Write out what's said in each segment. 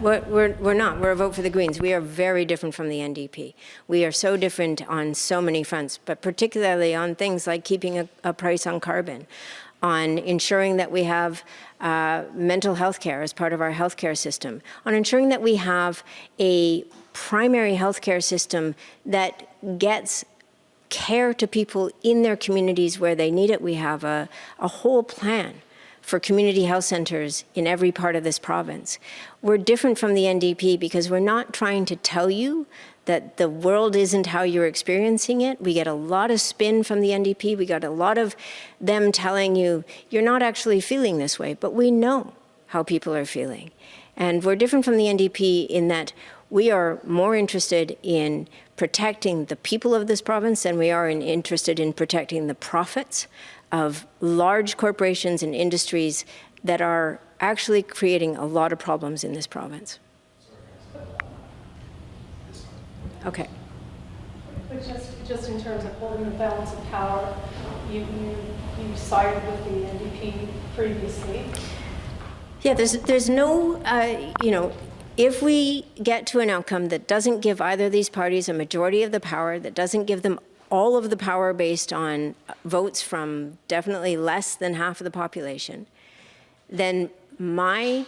We're not. We're a vote for the Greens. We are very different from the NDP. We are so different on so many fronts, but particularly on things like keeping a price on carbon, on ensuring that we have mental health care as part of our healthcare system, on ensuring that we have a primary healthcare system that gets care to people in their communities where they need it. We have a whole plan for community health centers in every part of this province. We're different from the NDP because we're not trying to tell you that the world isn't how you're experiencing it. We get a lot of spin from the NDP. We got a lot of them telling you, you're not actually feeling this way, but we know how people are feeling. And we're different from the NDP in that we are more interested in protecting the people of this province than we are interested in protecting the profits of large corporations and industries that are actually creating a lot of problems in this province. Okay. But just in terms of holding the balance of power, you sided with the NDP previously. Yeah, there's no, if we get to an outcome that doesn't give either of these parties a majority of the power, that doesn't give them all of the power based on votes from definitely less than half of the population, then my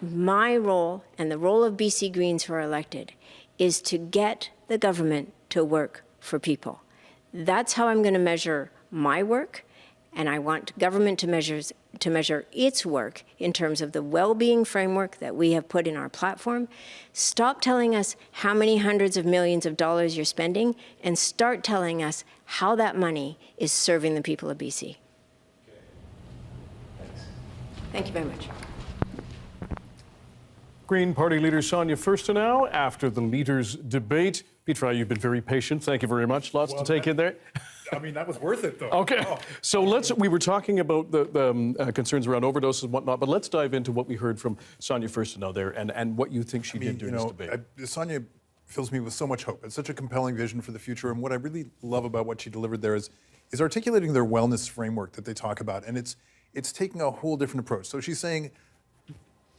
role and the role of BC Greens who are elected is to get the government to work for people. That's how I'm going to measure my work, and I want government to measure its work in terms of the well-being framework that we have put in our platform. Stop telling us how many hundreds of millions of dollars you're spending and start telling us how that money is serving the people of BC. Okay. Thanks. Thank you very much. Green Party leader Sonia Furstenau after the leaders' debate. Petra, you've been very patient. Thank you very much. Lots to take in there. I mean, that was worth it, though. Okay, so we were talking about the concerns around overdoses and whatnot, but let's dive into what we heard from Sonia Furstenau there and what you think she did during this debate. Sonia fills me with so much hope. It's such a compelling vision for the future, and what I really love about what she delivered there is articulating their wellness framework that they talk about, and it's taking a whole different approach. So she's saying,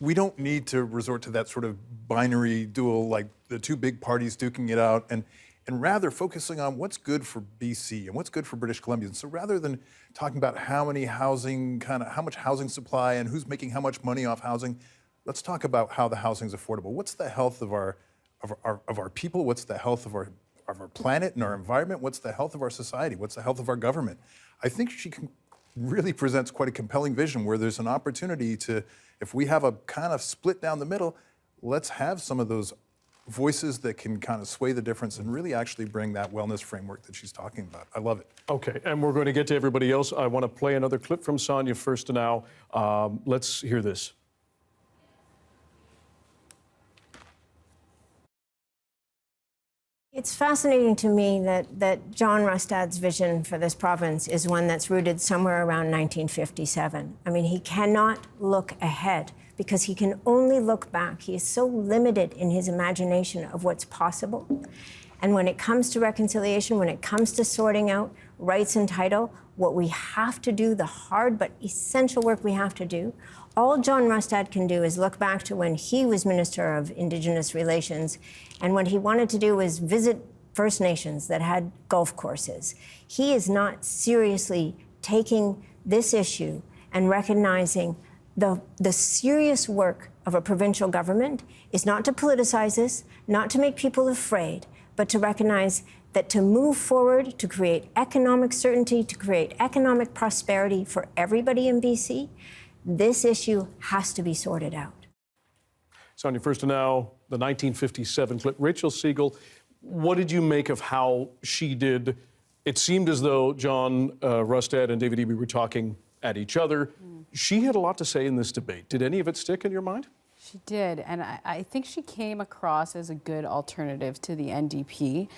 we don't need to resort to that sort of binary duel, like the two big parties duking it out, and rather focusing on what's good for BC and what's good for British Columbians. So rather than talking about how much housing supply and who's making how much money off housing, let's talk about how the housing's affordable. What's the health of our people? What's the health of our planet and our environment? What's the health of our society? What's the health of our government? I think she really presents quite a compelling vision where there's an opportunity to, if we have a kind of split down the middle, let's have some of those voices that can kind of sway the difference and really actually bring that wellness framework that she's talking about. I love it. Okay, and we're going to get to everybody else. I want to play another clip from Sonia Furstenau. Let's hear this. It's fascinating to me that John Rustad's vision for this province is one that's rooted somewhere around 1957. I mean, he cannot look ahead because he can only look back. He is so limited in his imagination of what's possible. And when it comes to reconciliation, when it comes to sorting out rights and title, what we have to do, the hard but essential work we have to do, all John Rustad can do is look back to when he was Minister of Indigenous Relations, and what he wanted to do was visit First Nations that had golf courses. He is not seriously taking this issue and recognizing the serious work of a provincial government is not to politicize this, not to make people afraid, but to recognize that to move forward, to create economic certainty, to create economic prosperity for everybody in BC, this issue has to be sorted out. Sonia Furstenau, the 1957 clip. Rachael Segal, what did you make of how she did? It seemed as though John Rustad and David Eby were talking at each other. She had a lot to say in this debate. Did any of it stick in your mind? She did, and I think she came across as a good alternative to the NDP.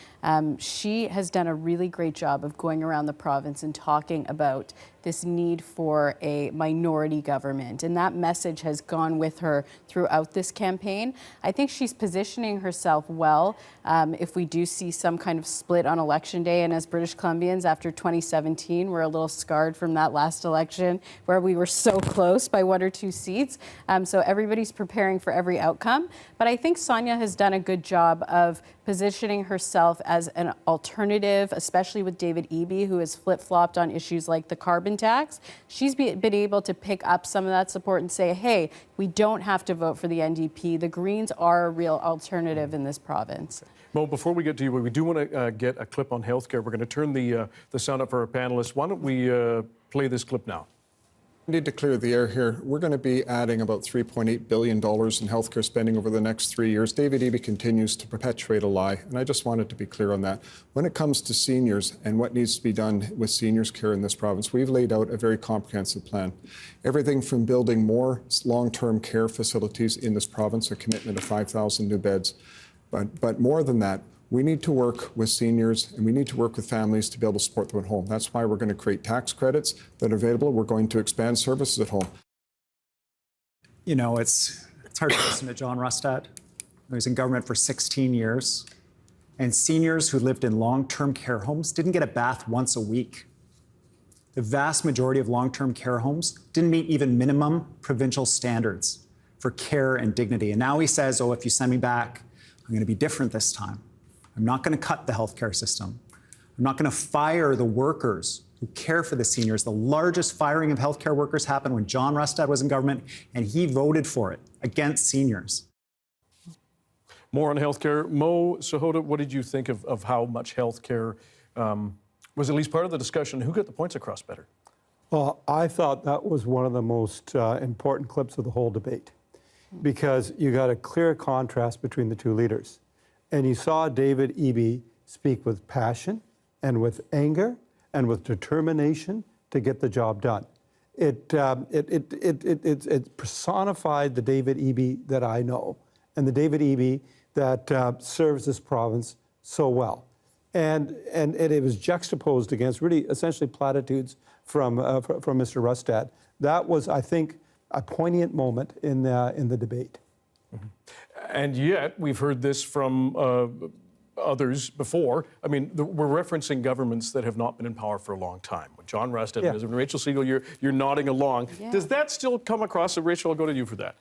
She has done a really great job of going around the province and talking about this need for a minority government. And that message has gone with her throughout this campaign. I think she's positioning herself well if we do see some kind of split on election day. And as British Columbians, after 2017, we're a little scarred from that last election where we were so close by 1 or 2 seats. So everybody's preparing for every outcome. But I think Sonia has done a good job of positioning herself as an alternative, especially with David Eby, who has flip-flopped on issues like the carbon tax. She's been able to pick up some of that support and say, hey, we don't have to vote for the NDP. The Greens are a real alternative in this province. Mo, before we get to you, we do want to get a clip on healthcare. We're going to turn the sound up for our panelists. Why don't we play this clip now? I need to clear the air here. We're going to be adding about $3.8 billion in healthcare spending over the next 3 years. David Eby continues to perpetuate a lie, and I just wanted to be clear on that. When it comes to seniors and what needs to be done with seniors care in this province, we've laid out a very comprehensive plan. Everything from building more long-term care facilities in this province, a commitment of 5,000 new beds. But more than that, we need to work with seniors and we need to work with families to be able to support them at home. That's why we're going to create tax credits that are available. We're going to expand services at home. You know, it's hard to listen to John Rustad. He was in government for 16 years, and seniors who lived in long-term care homes didn't get a bath once a week. The vast majority of long-term care homes didn't meet even minimum provincial standards for care and dignity. And now he says, oh, if you send me back, I'm going to be different this time. I'm not going to cut the healthcare system. I'm not going to fire the workers who care for the seniors. The largest firing of healthcare workers happened when John Rustad was in government, and he voted for it against seniors. More on healthcare. Moe Sihota, what did you think of how much healthcare was at least part of the discussion? Who got the points across better? Well, I thought that was one of the most important clips of the whole debate, because you got a clear contrast between the two leaders. And you saw David Eby speak with passion and with anger and with determination to get the job done. It personified the David Eby that I know and the David Eby that serves this province so well. And it was juxtaposed against really essentially platitudes from Mr. Rustad. That was, I think, a poignant moment in the debate. Mm-hmm. And yet, we've heard this from others before. I mean, we're referencing governments that have not been in power for a long time. When John Rustad, and Rachael Segal, you're nodding along. Yeah. Does that still come across? Rachel, I'll go to you for that.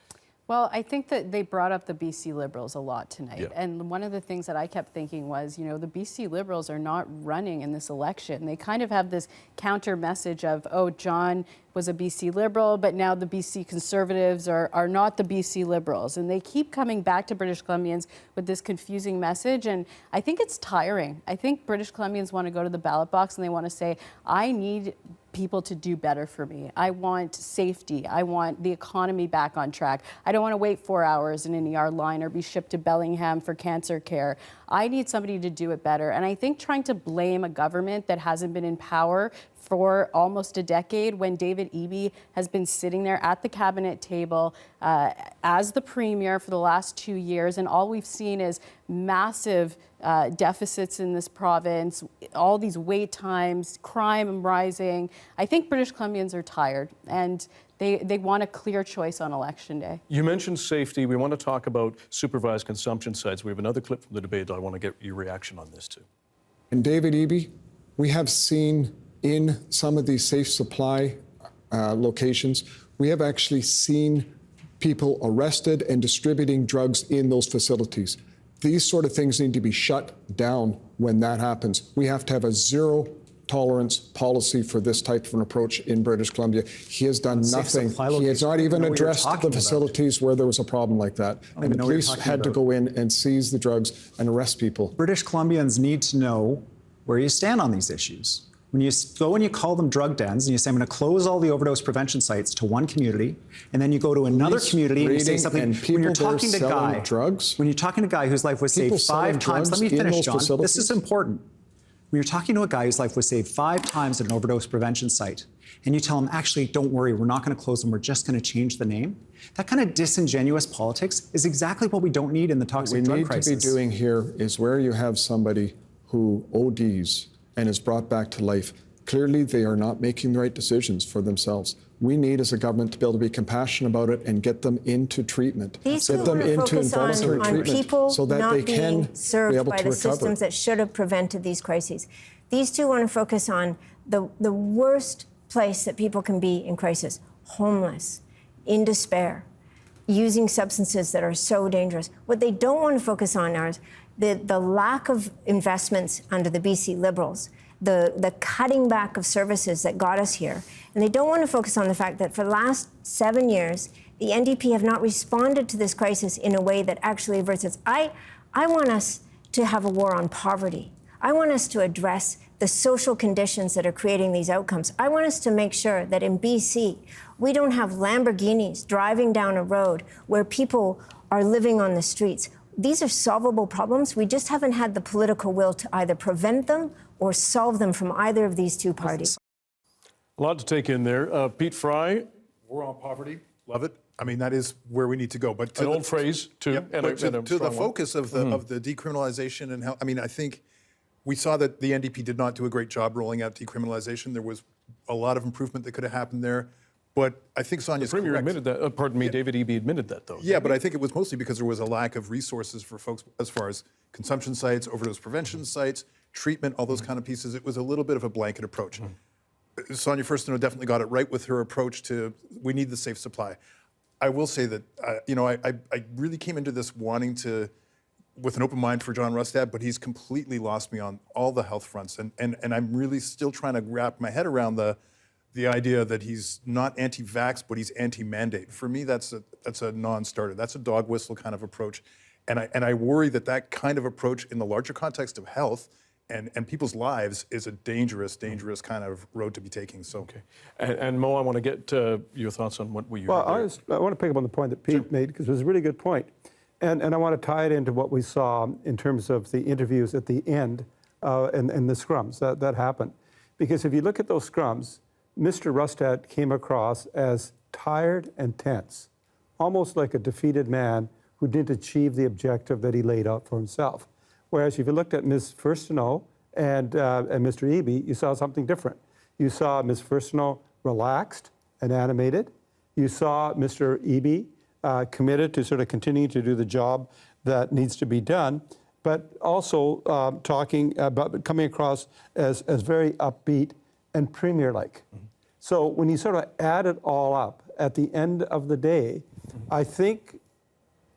Well, I think that they brought up the BC Liberals a lot tonight. Yeah. And one of the things that I kept thinking was, you know, the BC Liberals are not running in this election. They kind of have this counter message of, oh, John was a BC Liberal, but now the BC Conservatives are not the BC Liberals. And they keep coming back to British Columbians with this confusing message. And I think it's tiring. I think British Columbians want to go to the ballot box and they want to say, I need people to do better for me. I want safety. I want the economy back on track. I don't want to wait 4 hours in an ER line or be shipped to Bellingham for cancer care. I need somebody to do it better. And I think trying to blame a government that hasn't been in power for almost a decade, when David Eby has been sitting there at the cabinet table as the premier for the last 2 years, and all we've seen is massive deficits in this province, all these wait times, crime rising. I think British Columbians are tired, and they want a clear choice on election day. You mentioned safety. We want to talk about supervised consumption sites. We have another clip from the debate. I want to get your reaction on this too. And David Eby, we have seen in some of these safe supply locations, we have actually seen people arrested and distributing drugs in those facilities. These sort of things need to be shut down when that happens. We have to have a zero tolerance policy for this type of an approach in British Columbia. He has done nothing. He has not even addressed the facilities where there was a problem like that. And the police had to go in and seize the drugs and arrest people. British Columbians need to know where you stand on these issues. When you go and you call them drug dens and you say, I'm going to close all the overdose prevention sites to one community, and then you go to another community and you say something, when you're talking to a guy whose life was saved 5 times, let me finish, John, this is important. When you're talking to a guy whose life was saved 5 times at an overdose prevention site, and you tell him, actually, don't worry, we're not going to close them, we're just going to change the name, that kind of disingenuous politics is exactly what we don't need in the toxic drug crisis. What we need to be doing here is where you have somebody who ODs and is brought back to life, Clearly, they are not making the right decisions for themselves. We need, as a government, to be able to be compassionate about it and get them into treatment. These two get them want to into focus involuntary on treatment people so that not they can being served be able by to the recover. systems that should have prevented these crises. These two want to focus on the worst place that people can be in crisis: homeless, in despair, using substances that are so dangerous. What they don't want to focus on are the lack of investments under the BC Liberals, the cutting back of services that got us here. And they don't want to focus on the fact that for the last 7 years, the NDP have not responded to this crisis in a way that actually averts it. I want us to have a war on poverty. I want us to address the social conditions that are creating these outcomes. I want us to make sure that in BC, we don't have Lamborghinis driving down a road where people are living on the streets. These are solvable problems. We just haven't had the political will to either prevent them or solve them from either of these two parties. A lot to take in there. Pete Fry, War on poverty, love it. I mean, that is where we need to go. But to an old phrase, too. Yep, and but a to the strong one. focus of the decriminalization and how, I mean, I think we saw that the NDP did not do a great job rolling out decriminalization. There was a lot of improvement that could have happened there. But I think Sonia's Premier correct. admitted that. Pardon me, David Eby admitted that, though. Yeah, but I think it was mostly because there was a lack of resources for folks as far as consumption sites, overdose prevention sites, treatment, all those kind of pieces. It was a little bit of a blanket approach. Sonia Furstenau definitely got it right with her approach to we need the safe supply. I will say that, I really came into this wanting to, with an open mind for John Rustad, but he's completely lost me on all the health fronts. And I'm really still trying to wrap my head around the idea that he's not anti-vax, but he's anti-mandate. For me, that's a non-starter. That's a dog whistle kind of approach. And I worry that kind of approach in the larger context of health and people's lives is a dangerous kind of road to be taking. So, Okay. And Mo, I want to get your thoughts on what we. Well, I want to pick up on the point that Pete made, because it was a really good point. And I want to tie it into what we saw in terms of the interviews at the end and the scrums that happened. Because if you look at those scrums, Mr. Rustad came across as tired and tense, almost like a defeated man who didn't achieve the objective that he laid out for himself. Whereas if you looked at Ms. Furstenau and Mr. Eby, you saw something different. You saw Ms. Furstenau relaxed and animated. You saw Mr. Eby committed to sort of continuing to do the job that needs to be done, but also talking about coming across as very upbeat and premier-like. So when you sort of add it all up, at the end of the day, I think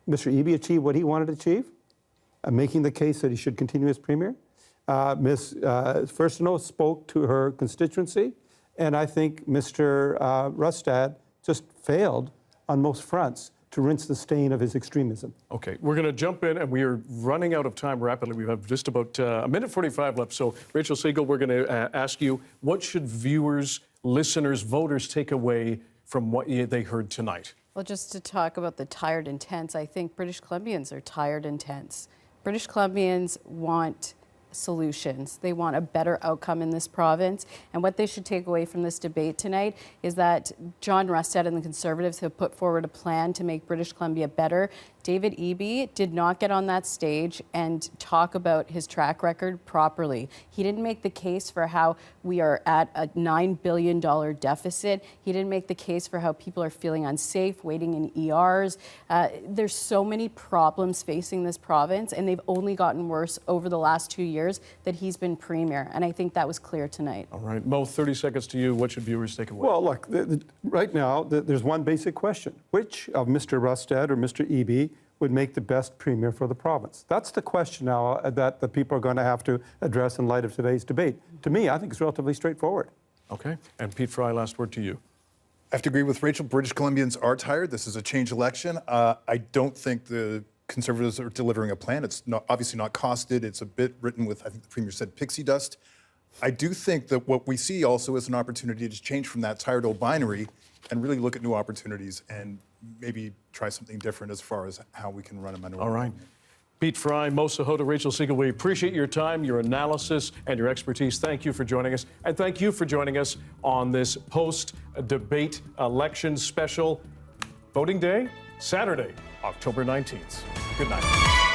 Mr. Eby achieved what he wanted to achieve, making the case that he should continue as premier. Ms. Furstenau spoke to her constituency, and I think Mr. Rustad just failed on most fronts to rinse the stain of his extremism. Okay, we're going to jump in, and we are running out of time rapidly. We have just about a minute 45 left. So, Rachael Segal, we're going to ask you, what should viewers, listeners, voters take away from what they heard tonight? Well, just to talk about the tired and tense, I think British Columbians are tired and tense. British Columbians want solutions. They want a better outcome in this province. And what they should take away from this debate tonight is that John Rustad and the Conservatives have put forward a plan to make British Columbia better. David Eby did not get on that stage and talk about his track record properly. He didn't make the case for how we are at a $9 billion deficit. He didn't make the case for how people are feeling unsafe, waiting in ERs. There's so many problems facing this province, and they've only gotten worse over the last 2 years that he's been premier. And I think that was clear tonight. All right, Mo, 30 seconds to you. What should viewers take away? Well, look, right now, there's one basic question. Which of Mr. Rustad or Mr. Eby would make the best premier for the province? That's the question now that the people are going to have to address in light of today's debate. To me, I think it's relatively straightforward. Okay, and Pete Fry, last word to you. I have to agree with Rachel. British Columbians are tired. This is a change election. I don't think the Conservatives are delivering a plan. It's obviously not costed. It's a bit written with, I think the Premier said, pixie dust. I do think that what we see also is an opportunity to change from that tired old binary and really look at new opportunities and maybe try something different as far as how we can run a minority. All right. Pete Fry, Moe Sihota, Rachael Segal, we appreciate your time, your analysis, and your expertise. Thank you for joining us. And thank you for joining us on this post-debate election special. Voting day, Saturday, October 19th. Good night.